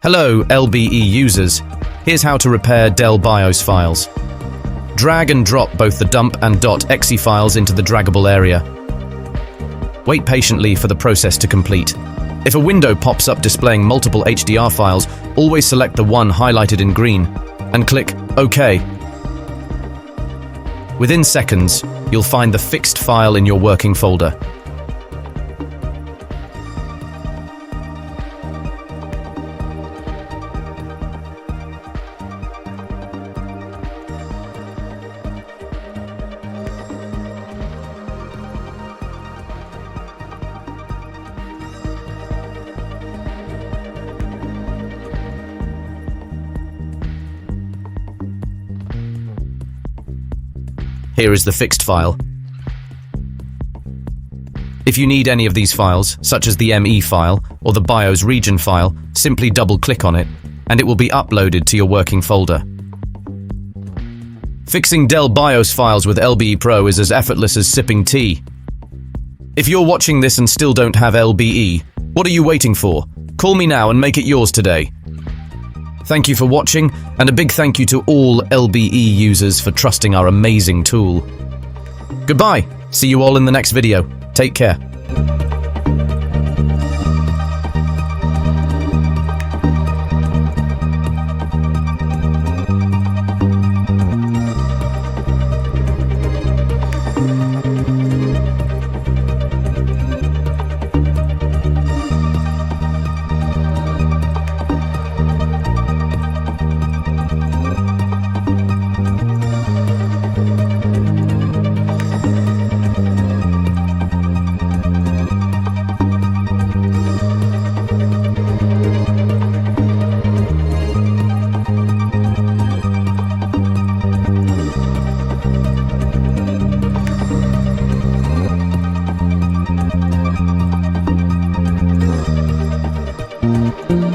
Hello, LBE users. Here's how to repair Dell BIOS files. Drag and drop both the dump and .exe files into the draggable area. Wait patiently for the process to complete. If a window pops up displaying multiple HDR files, always select the one highlighted in green and click OK. Within seconds, you'll find the fixed file in your working folder. Here is the fixed file. If you need any of these files, such as the ME file or the BIOS region file, simply double-click on it, and it will be uploaded to your working folder. Fixing Dell BIOS files with LBE-Pro is as effortless as sipping tea. If you're watching this and still don't have LBE, what are you waiting for? Call me now and make it yours today. Thank you for watching, and a big thank you to all LBE users for trusting our amazing tool. Goodbye. See you all in the next video. Take care.